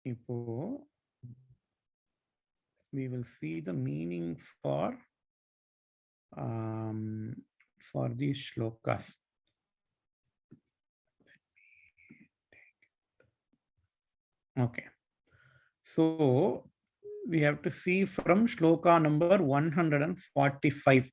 Ipo, we will see the meaning for these shlokas. Okay. So we have to see from shloka number 145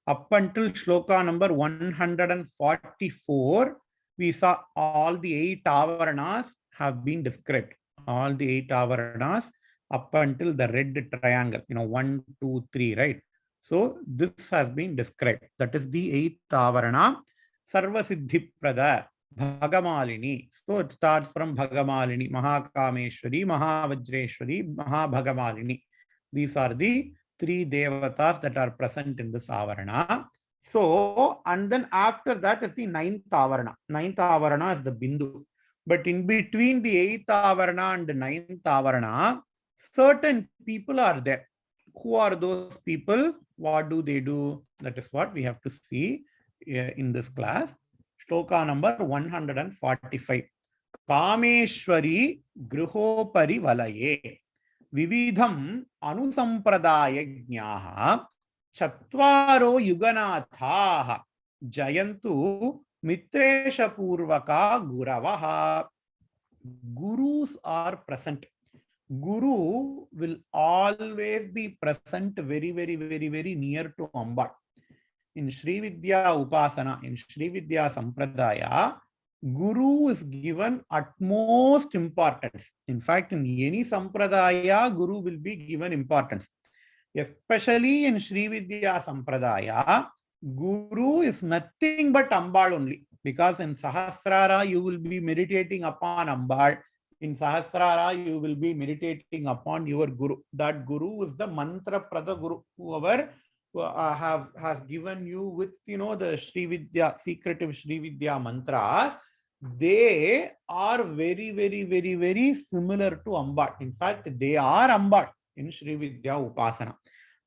up until shloka number 144. We saw all the 8 avaranas have been described. All the 8 avaranas up until the red triangle, 1, 2, 3, right? So this has been described. That is the 8th avarana, Sarva Siddhi Prada, Bhagamalini. So it starts from Bhagamalini, Mahakameshwari, Mahavajreshwari, Mahabhagamalini. These are the 3 devatas that are present in this avarana. So, and then after that is the 9th avarana. 9th avarana is the Bindu. But in between the 8th avarana and the 9th avarana, certain people are there. Who are those people? What do they do? That is what we have to see in this class. Shloka number 145. Kameshwari Grihopari Valaye Vividham Anusampradayajñāha Chatvaro Yuganathaha Jayantu Mitresha Purvaka Guravaha. Gurus are present. Guru will always be present very, very, very, very near to Ambal. In Sri Vidya Upasana, in Sri Vidya Sampradaya, Guru is given utmost importance. In fact, in any Sampradaya, Guru will be given importance. Especially in Sri Vidya Sampradaya, Guru is nothing but Ambal only. Because in Sahasrara, you will be meditating upon Ambal. In Sahasrara, you will be meditating upon your Guru. That Guru is the Mantra Prada Guru. Whoever has given you with, the Sri Vidya, secretive Sri Vidya mantras, they are very, very, very, very similar to Ambal. In fact, they are Ambal in Sri Vidya Upasana.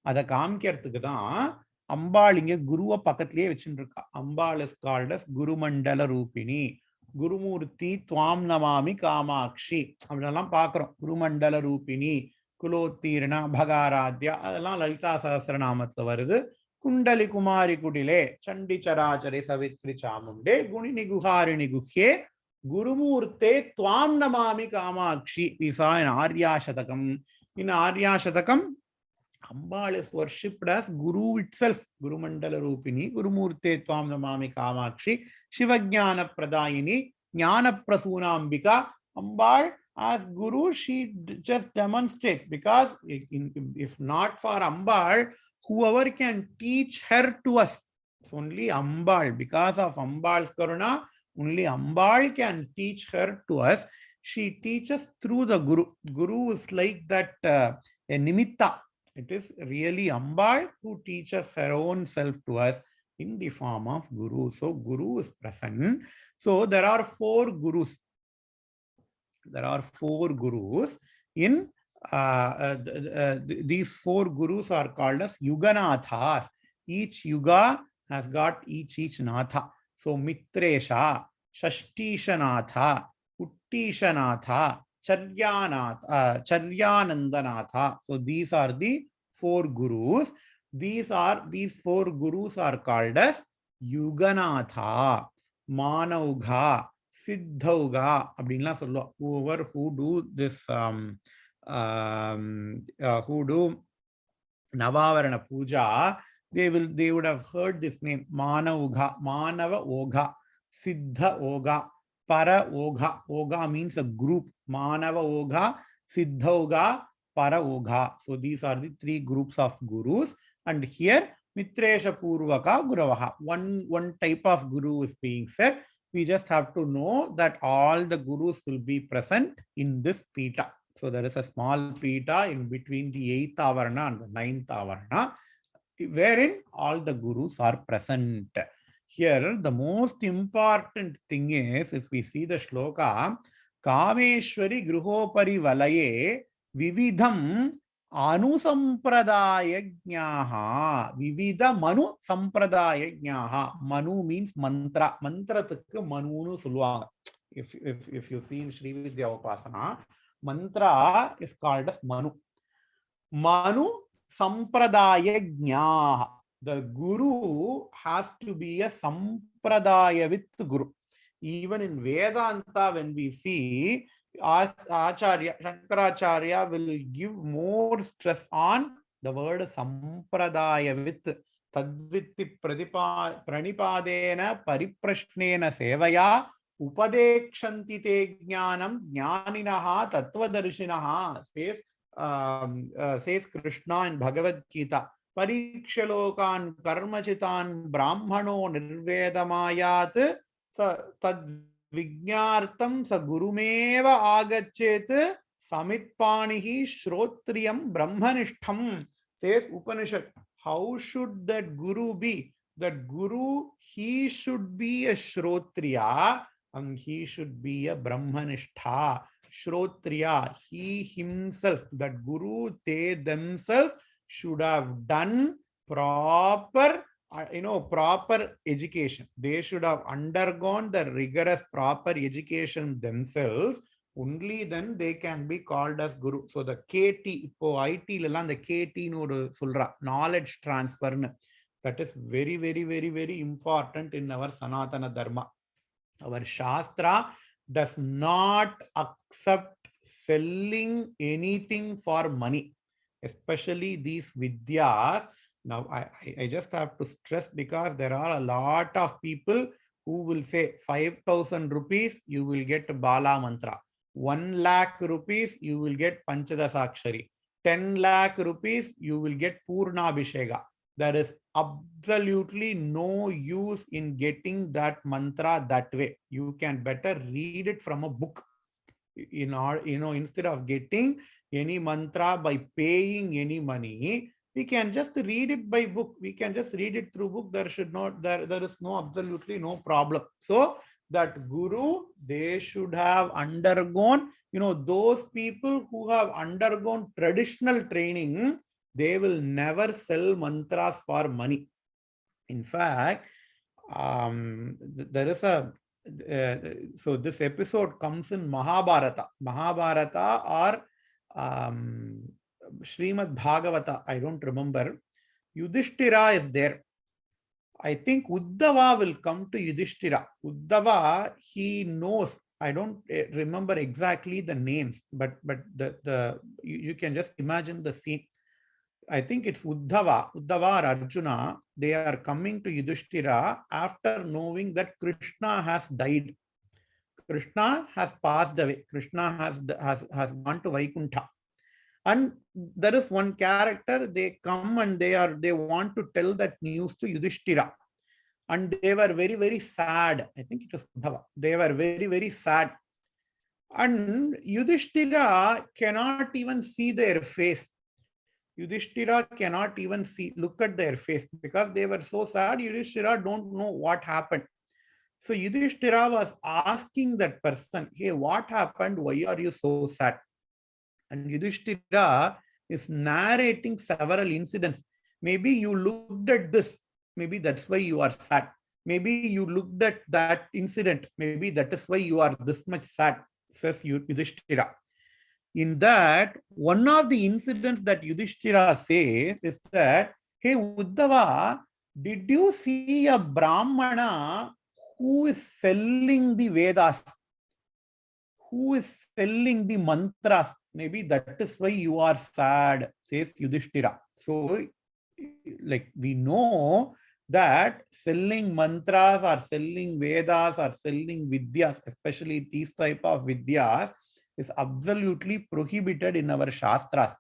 Ada kaamikkirathukku dhaan Ambal inge Guruva pakkathile vechindruka. Ambal is called as Guru Mandala Rupini. Gurumurti Twam Namami Kamakshi. அப்படிலாம் பார்க்கிறோம். Guru Mandala Rupini, Kulottirna, Bhagaradhya, அதெல்லாம் லலிதா சஹஸ்ரநாமத்துல வருது. Kundali Kumari Kudile, Chandi Charachare Savitri Chamunde, Gunini Guharini Guhye, Gurumurte Twam Namami Kamakshi. We saw in Arya Shatakam. In Arya Shatakam, Ambal is worshipped as Guru itself. Guru Mandala Rupini, Gurumurte Twam Namami Kamakshi, Shivajnana Pradayini, Jnana Prasunambika. Ambal as Guru, she just demonstrates, because if not for Ambal, whoever can teach her to us, it's only Ambal. Because of Ambal's Karuna, only Ambal can teach her to us. She teaches through the Guru. Guru is like that a nimitta. It is really Ambal who teaches her own self to us in the form of Guru. So Guru is present. So there are 4 Gurus. There are 4 Gurus. In these 4 Gurus are called as Yuganathas. Each Yuga has got each Natha. So Mitresha, Shashtishanatha, Uttishanatha, Charyanandanatha. So these are the 4 Gurus. These 4 Gurus are called as Yuganatha, Manauga, Siddhauga. Whoever who do this, who do Navavarana Puja, they would have heard this name, Manauga, Manava Oga, Siddha Oga, Para Oga. Oga means a group. Manava Oga, Siddha Oga, Para Oga. So these are the 3 groups of Gurus. And here, Mitresha Purvaka Guravaha. One type of Guru is being said. We just have to know that all the Gurus will be present in this Pita. So there is a small Pita in between the 8th Avarana and the 9th Avarana, wherein all the Gurus are present. Here, the most important thing is, if we see the shloka, Kameshwari Grihopari Valaye Vividham Anusampradayajñāha. Vividha Manu Sampradayajñāha. Manu means mantra. Mantrathukku Manunu solluvaanga. If you see in Sri Vidya Upasana, Mantra is called as Manu. Manu Sampradayajñāha. The Guru has to be a Sampradaya with Guru. Even in Vedanta, when we see Acharya, Shankaracharya will give more stress on the word Sampradaya with Tadvitti Pranipadena Pariprashnena Sevaya Upadekshanti te Jnanam Jnaninaha Tattvadarshinaha, says Krishna in Bhagavad Gita. Parikshalokan karmachitan brahmano nirvedamayat tad vignartam sa gurumeva agachet samitpanihi shrotriyam brahmanishtham, says Upanishad. How should that guru be? That guru, he should be a shrotriya and he should be a brahmanishtha. Shrotriya, he himself, that guru, they themselves should have done proper, proper education. They should have undergone the rigorous proper education themselves. Only then they can be called as guru. So the KT, இப்போ IT ல the KT னு ஒரு சொல்றா, knowledge transfer னு. That is very, very, very, very important in our Sanatana Dharma. Our Shastra does not accept selling anything for money, especially these Vidyas. Now, I just have to stress, because there are a lot of people who will say 5,000 rupees, you will get Bala Mantra. 1 lakh rupees, you will get Panchadasakshari. 10 lakh rupees, you will get Purna Abhisheka. There is absolutely no use in getting that mantra that way. You can better read it from a book. Instead of getting any mantra by paying any money, we can just read it by book. We can just read it through book. There is no absolutely no problem. So that guru, they should have undergone, those people who have undergone traditional training, they will never sell mantras for money. In fact, there is a so this episode comes in Mahabharata or Srimad Bhagavata, I don't remember. Yudhishthira is there. I think Uddhava will come to Yudhishthira. Uddhava, he knows, I don't remember exactly the names, but you can just imagine the scene. I think it's Uddhava or Arjuna. They are coming to Yudhishthira after knowing that Krishna has died. Krishna has passed away. Krishna has gone to Vaikuntha. And there is one character, they come and they want to tell that news to Yudhishthira. And they were very, very sad. I think it was Uddhava. They were very, very sad. And Yudhishthira cannot even see their face. Yudhishthira cannot even look at their face, because they were so sad. Yudhishthira don't know what happened. So Yudhishthira was asking that person, hey, what happened? Why are you so sad? And Yudhishthira is narrating several incidents. Maybe you looked at this. Maybe that's why you are sad. Maybe you looked at that incident. Maybe that is why you are this much sad, says Yudhishthira. In that, one of the incidents that Yudhishthira says is that, hey, Uddhava, did you see a Brahmana who is selling the Vedas? Who is selling the mantras? Maybe that is why you are sad, says Yudhishthira. So, like, we know that selling mantras or selling Vedas or selling Vidyas, especially these type of Vidyas, is absolutely prohibited in our Shastras.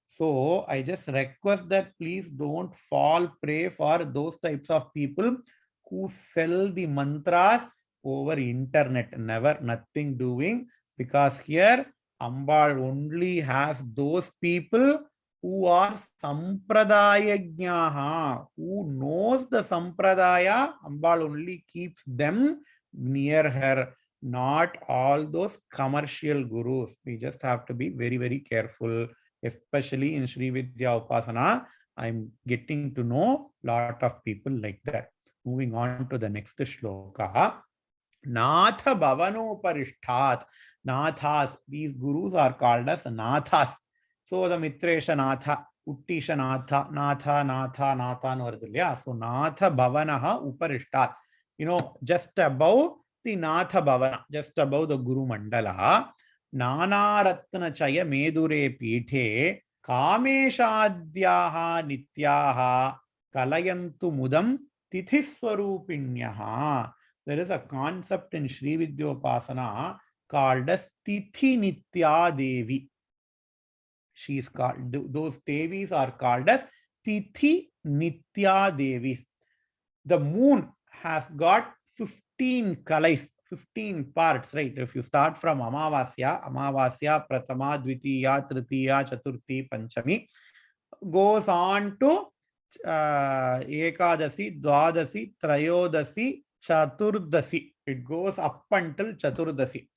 So I just request that please don't fall prey for those types of people who sell the mantras over internet. Never, nothing doing, because here Ambal only has those people who are Sampradayajñāha, who knows the Sampradaya. Ambal only keeps them near her. Not all those commercial gurus. We just have to be very, very careful, especially in Sri Vidya Upasana. I'm getting to know a lot of people like that. Moving on to the next shloka. Nath Bhavanoparishtat. Nathas, these gurus are called as Nathas. So the Mitresha Natha, Uttisha Natha, Natha no varudhu. So Natha Bhavanaha Uparishtat. You know, just above the Natha Bhavana, just above the Guru Mandala, Nana Ratna Chaya Medure Pithe, Kameshadhyaha Nityaha, Kalayantu Mudam, Tithiswarupinyaha. There is a concept in Sri Vidyopasana called as Tithi Nitya Devi. She is called, those Devis are called as Tithi Nitya Devis. The moon has got 15 kalais, 15 parts, right? If you start from Amavasya, Prathama, Dvitiya, Tritiya, Chaturthi, Panchami, goes on to Ekadasi, Dwadasi, Trayodasi, Chaturdasi. It goes up until Chaturdasi.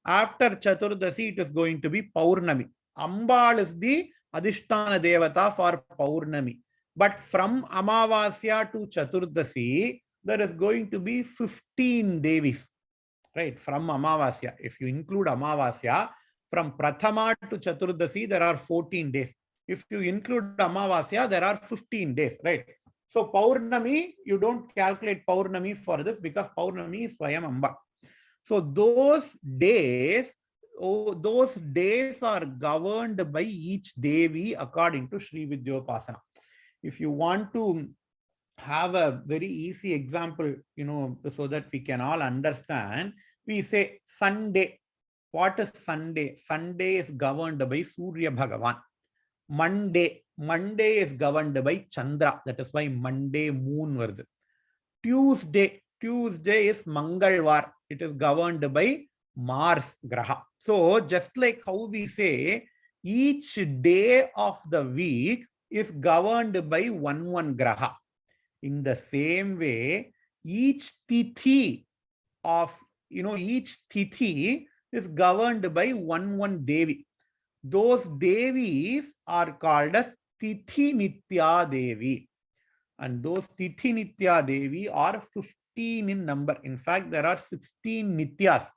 After Chaturdasi, it is going to be Paurnami. Ambal is the Adhisthana Devata for Paurnami. But from Amavasya to Chaturdasi, there is going to be 15 Devis. Right? From Amavasya. If you include Amavasya, from Prathama to Chaturdasi, there are 14 days. If you include Amavasya, there are 15 days, right? So Paurnami, you don't calculate Paurnami for this because Paurnami is Swayam Amba. So those days are governed by each Devi according to Sri Vidyopasana. If you want to have a very easy example, you know, so that we can all understand, we say Sunday. What is Sunday? Sunday is governed by Surya Bhagavan. Monday is governed by Chandra. That is why Monday moon varudhu. Tuesday is Mangalvar. It is governed by Mars Graha. So just like how we say each day of the week is governed by one Graha. In the same way, each tithi is governed by one Devi. Those Devis are called as Tithi Nitya Devi. And those Tithi Nitya Devi are 15 in number. In fact, there are 16 Nityas.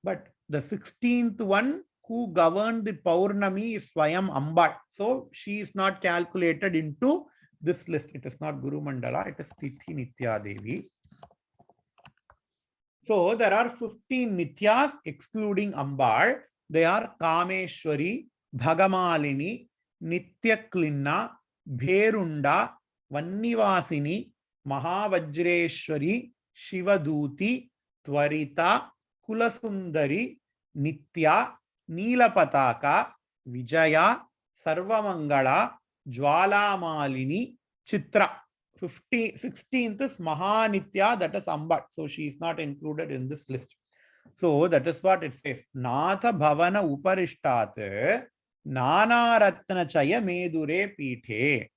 But the 16th one who governed the Paurnami is Swayam Amba. So she is not calculated into this list. It is not Guru Mandala, it is Tithi Nitya Devi. So there are 15 Nityas excluding Ambar. They are Kameshwari, Bhagamalini, Nityaklinna, Bherunda, Vannivasini, Mahavajreshwari, Shivaduti, Tvarita, Kulasundari, Nitya, Neelapataka, Vijaya, Sarvamangala, Jwalamalini, Chitra. 16th is Mahanitya, that is Amba. So she is not included in this list. So that is what it says. Natha Bhavana Uparishtat Nana Ratna Chaya Medure Pithe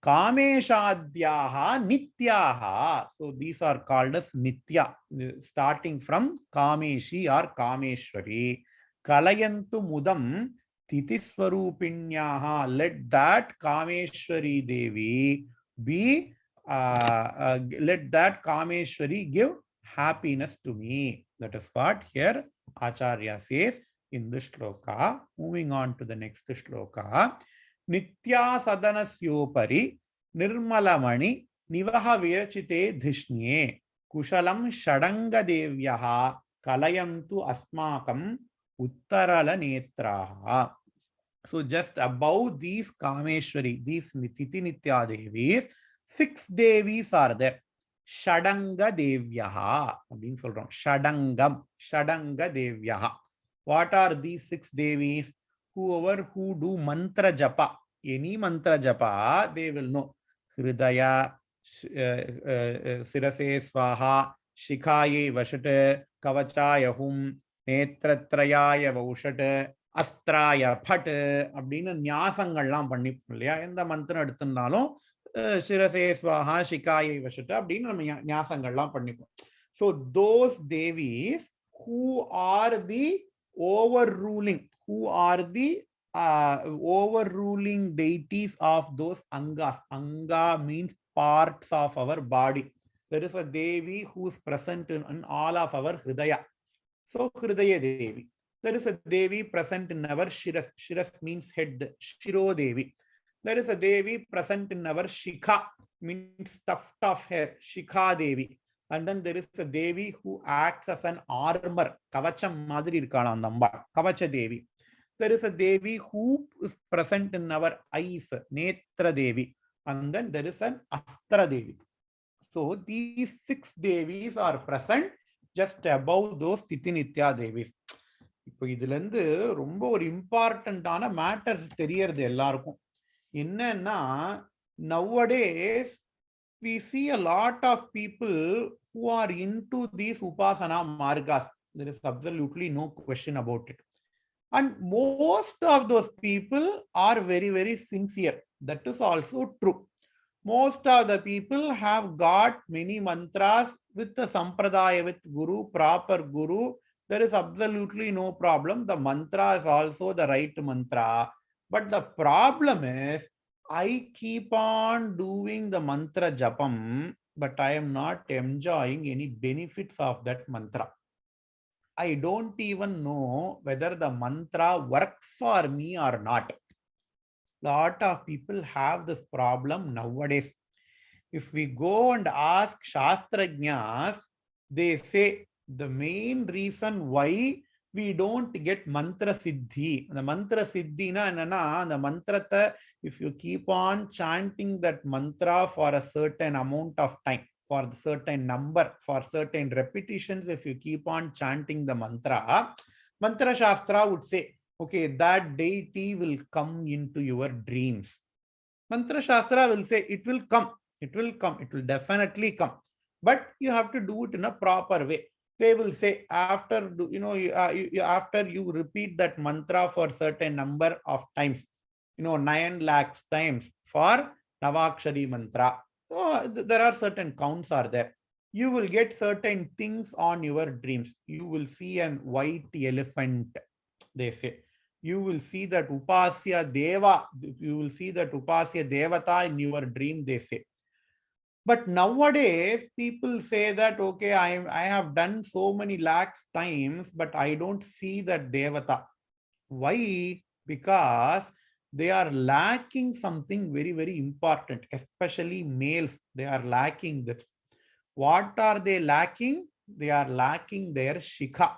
Kameshadhyaha Nityaha. So these are called as Nitya, starting from Kameshi or Kameshwari. Kalayantu Mudam Titiswarupinyaha. Let that Kameshwari Devi be, let that Kameshwari give happiness to me. That is what here Acharya says in this shloka. Moving on to the next shloka. Nitya sadanasyopari nirmalamani nivaha virachite dhishnye kushalam shadanga devyaha kalayantu asmakam uttarala netraha. So just above these Kameshwari, these Tithi Nitya Devis, 6 Devis are there. Shadanga Devyaha. Shadanga Devyaha. What are these 6 Devis? Whoever who do mantra japa, any mantra japa, they will know. Hridaya, Sirase Swaha, Shikhaye Vashate, Kavachaya Hum, Netratrayaya Vaushate, Astraya Phat, அப்படின்னு ஞாசங்கள்லாம் பண்ணிப்போம் இல்லையா? எந்த மந்திரம் எடுத்துனாலும் சிரசே ஸ்வாஹா ஷிகாயை வஷட்ட அப்படின்னு நம்ம ஞாசங்கள்லாம் பண்ணிப்போம். So those Devis who are the overruling deities of those angas. Anga means parts of our body. There is a Devi who is present in all of our Hridaya. So Hridaya Devi. There is a Devi present in our Shiras. Shiras means head. Shiro Devi. There is a Devi present in our Shikha, means tuft of hair. Shikha Devi. And then there is a Devi who acts as an armor. Kavacham Madri Irkana Kavacha Devi. There is a Devi who is present in our eyes. Netra Devi. And then there is an Astra Devi. So these 6 Devis are present just above those Titinitya Devis. இப்போ இதுல இருந்து ரொம்ப ஒரு இம்பார்ட்டன்டான matter தெரியறது எல்லாருக்கும். என்னன்னா, nowadays we see a lot of people who are into these upasana margas. There is absolutely no question about it. And most of those people are very, very sincere. That is also true. Most of the people have got many mantras with the sampradaya, with guru, proper guru. There is absolutely no problem. The mantra is also the right mantra. But the problem is, I keep on doing the mantra japam, but I am not enjoying any benefits of that mantra. I don't even know whether the mantra works for me or not. Lot of people have this problem nowadays. If we go and ask Shastrajñas, they say the main reason why we don't get mantra siddhi. The mantra siddhi na enna, the mantrata, if you keep on chanting that mantra for a certain amount of time, for a certain number, for certain repetitions, if you keep on chanting the mantra, Mantra Shastra would say, okay, that deity will come into your dreams. Mantra Shastra will say it will come. It will come. It will definitely come. But you have to do it in a proper way. They will say after, after you repeat that mantra for certain number of times, 9 lakhs times for Navakshari mantra. There are certain counts are there. You will get certain things on your dreams. You will see an white elephant, they say. You will see that Upasya Deva. You will see that Upasya Devata in your dream, they say. But nowadays, people say that, okay, I have done so many lakhs times, but I don't see that Devata. Why? Because they are lacking something very, very important, especially males. They are lacking this. What are they lacking? They are lacking their Shikha.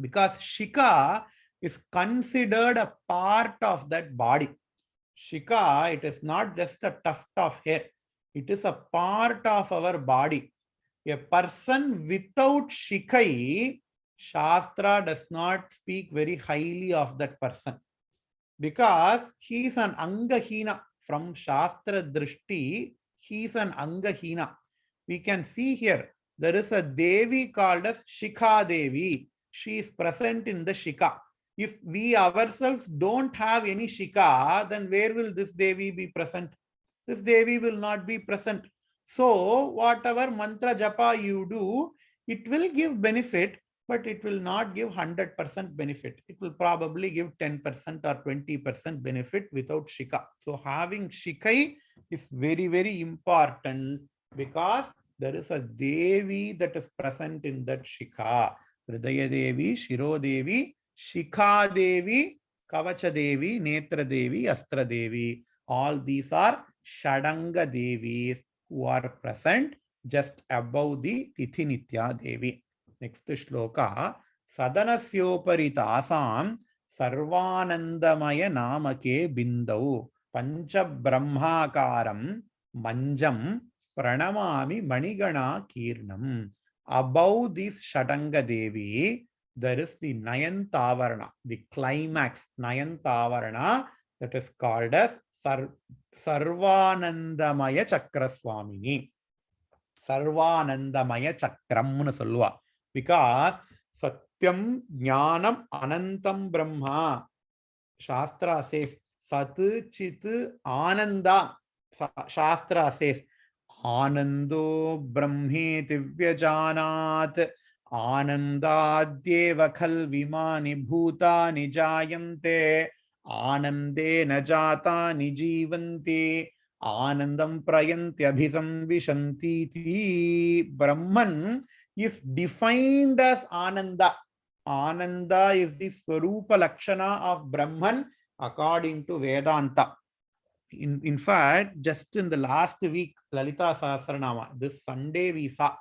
Because Shikha is considered a part of that body. Shikha, it is not just a tuft of hair. It is a part of our body. A person without Shikai, Shastra does not speak very highly of that person. Because he is an Angahina. From Shastra Drishti, he is an Angahina. We can see here, there is a Devi called as Shikha Devi. She is present in the Shikha. If we ourselves don't have any Shikha, then where will this Devi be present? This Devi will not be present. So whatever mantra japa you do, it will give benefit, but it will not give 100% benefit. It will probably give 10% or 20% benefit without Shikha. So having Shikai is very, very important, because there is a Devi that is present in that Shikha. Hridaya Devi, Shiro Devi, Shikha Devi, Kavacha Devi, Netra Devi, Astra Devi. All these are Shadanga Devis who are present just above the Tithinitya Devi. Next shloka. Sadanasyoparitasam Sarvanandamaya Namake Bindau Pancha Brahmakaram Manjam Pranamami Manigana Kirnam. Above this Shadanga Devi, there is the Nayantavarana, the climax Nayantavarana, that is called as Sarvanandamaya Chakraswamini. Sarvanandamaya Chakram solluva. Because Satyam Jnanam Anantam Brahma. Shastra says Sat Chit Ananda. Shastra says Anando Brahmeti Vyajanat Anandadyeva Khalvimani Bhutani Jayante Anande Najata Nijivanti Anandam prayantyabhisamvishanti. Brahman is defined as Ananda. Ananda is the Swarupa Lakshana of Brahman according to Vedanta. In fact, just in the last week, Lalita Sahasranama, this Sunday we saw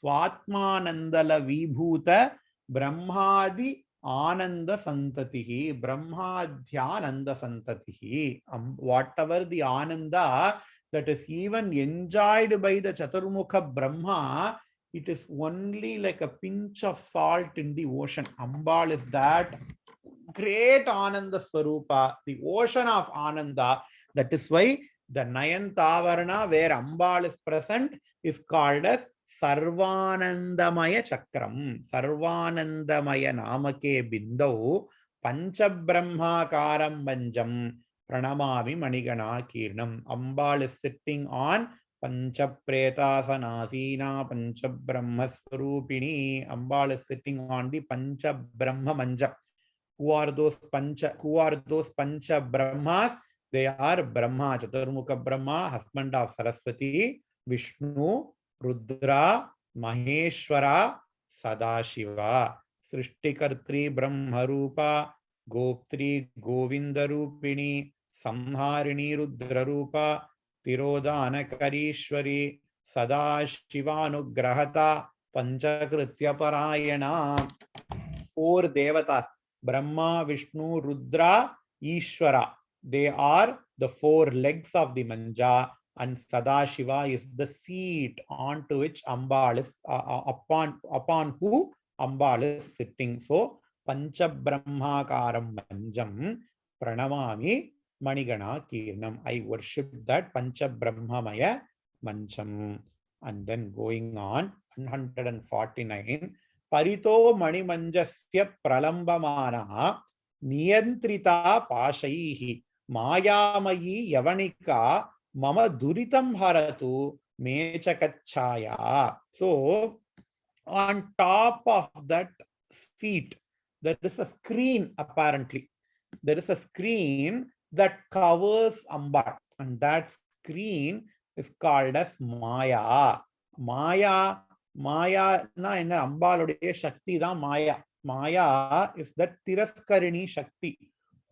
Swatmanandala Vibhuta Brahmadi Ananda Santatihi, Brahmadhyananda Santatihi. Whatever the Ananda that is even enjoyed by the Chaturmukha Brahma, it is only like a pinch of salt in the ocean. Ambal is that great Ananda Swarupa, the ocean of Ananda. That is why the Nayantavarana, where Ambal is present, is called as Sarvanandamaya Chakram. Sarvanandamaya Namake Bindau Panchabrahmakaram Banjam Pranamami Manigana Kirnam. Ambal is sitting on Panchapretasanasina Panchabrahmaswarupini. Ambal is sitting on the Panchabrahma Manjam. Who are those Pancha Brahmas? They are Brahma, Chaturmukha Brahma, husband of Saraswati, Vishnu, Rudra, Maheshwara, Sadashiva, Srishtikartri Brahmarupa, Goptri Govindarupini, Samharini Rudrarupa, Tirodhana Karishwari, Sadashivanugrahata, Panchakritya Parayana. 4 devatas, Brahma, Vishnu, Rudra, Ishvara. They are the 4 legs of the manja, and Sadashiva is the seat onto which Ambal is upon who Ambal is sitting. So Panchabrahmakaram manjam pranamami manigana kirnam. I worship that Panchabrahmamaya manjam. And then going on, 149. Parito manimanjasya pralambamana niyantrita pashaihi mayamayi yavanika mama duritam haratu mechakachaya. So on top of that seat, there is a screen apparently. There is a screen that covers Ambal, and that screen is called as Maya. Maya na enna Ambaluடைய Shakti da Maya. Maya is that Tiraskarini Shakti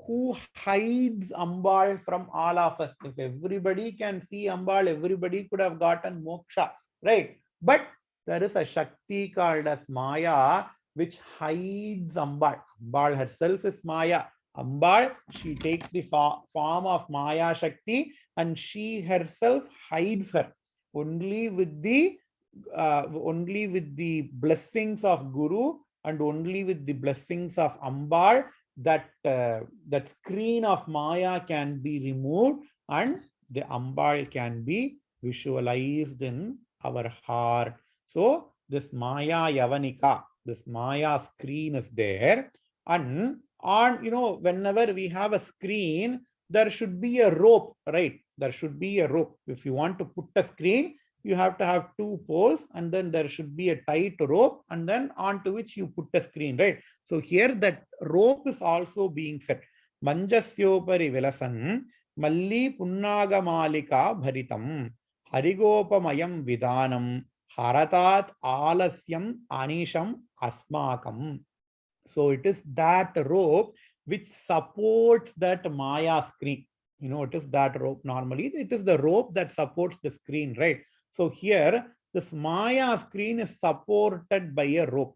who hides Ambal from all of us. If everybody can see Ambal, everybody could have gotten moksha, right? But there is a Shakti called as Maya which hides Ambal. Ambal herself is Maya. Ambal, she takes the form of Maya Shakti and she herself hides her. Only with the blessings of Guru and only with the blessings of Ambal that screen of Maya can be removed and the Ambal can be visualized in our heart. So this Maya Yavanika, this Maya screen is there, and on, whenever we have a screen, there should be a rope, right? There should be a rope. If you want to put a screen, you have to have 2 poles, and then there should be a tight rope, and then onto which you put a screen, right? So here that rope is also being set. Manjasyopari vilasan malli punnaga malika bharitam harigopamayam vidanam haratat alasyam anisham asmakam. So it is that rope which supports that Maya screen. It is that rope. Normally, it is the rope that supports the screen, right? So here, this Maya screen is supported by a rope.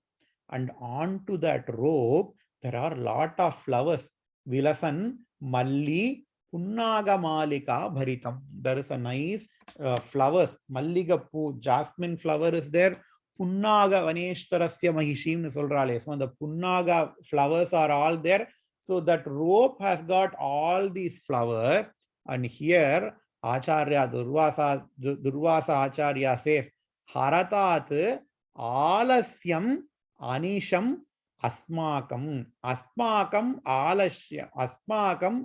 And onto that rope, there are a lot of flowers. Vilasan, Malli, Punnaga Malika, Bharitam. There is a nice flowers. Malliga Poo, jasmine flower is there. Punnaga Vaneshwarasya Mahishim Solrale. So the Punnaga flowers are all there. So that rope has got all these flowers. And here Acharya Durvasa Acharya says, Haratat Alasyam Anisham Asmakam. Asmakam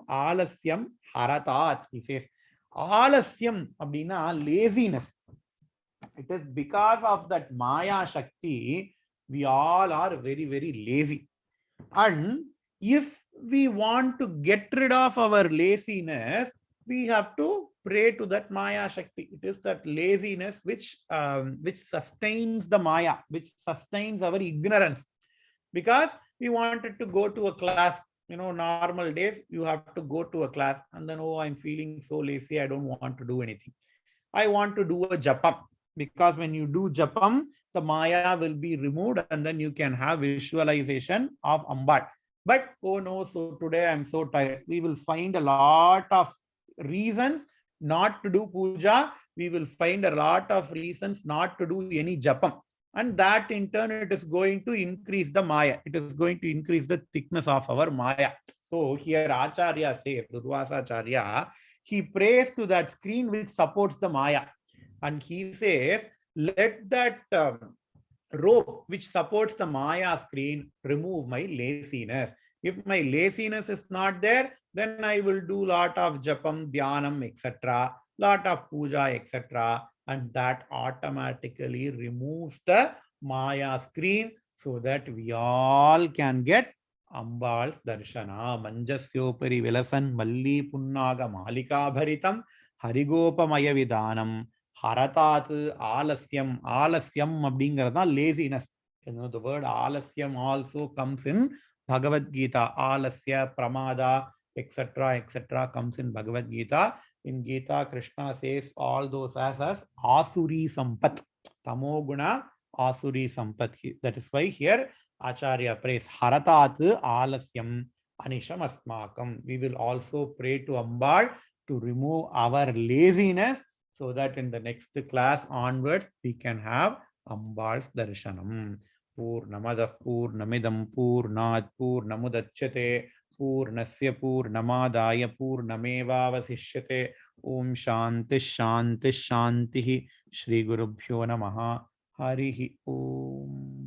Alasyam Haratat. He says, Alasyam abdina laziness. It is because of that Maya Shakti, we all are very, very lazy. And if we want to get rid of our laziness, we have to pray to that Maya Shakti. It is that laziness which sustains the Maya, which sustains our ignorance. Because we wanted to go to a class, normal days, you have to go to a class and then, oh, I'm feeling so lazy, I don't want to do anything. I want to do a japam, because when you do japam, the Maya will be removed and then you can have visualization of Ambal. But oh no, so today I'm so tired. We will find a lot of reasons not to do puja. We will find a lot of reasons not to do any japam. And that in turn, it is going to increase the Maya. It is going to increase the thickness of our Maya. So here Acharya says, Durvasa Acharya, he prays to that screen which supports the Maya. And he says, let that rope which supports the Maya screen remove my laziness. If my laziness is not there, then I will do lot of japam, dhyanam, etc., lot of puja, etc., and that automatically removes the Maya screen so that we all can get Ambal's darshana. Manjasyopari vilasan malli punnaga malika bharitam harigopamaya vidanam haratat alasyam. Alasyam abdingarada laziness. The word alasyam also comes in Bhagavad Gita. Alasya, pramada, etc., etc. comes in Bhagavad Gita. In Gita, Krishna says all those as asuri sampat. Tamoguna asuri sampat. That is why here Acharya prays haratat alasyam anisham asmakam. We will also pray to Ambal to remove our laziness, so that in the next class onwards we can have Ambal's darshanam. Purnamadah Purnamidam Purnat Purnamudachyate Purnasya Purnamadaya Purnamevavasishyate. Om Shanti Shanti Shanti. Shri Gurubhyo Namaha. Harihi Om.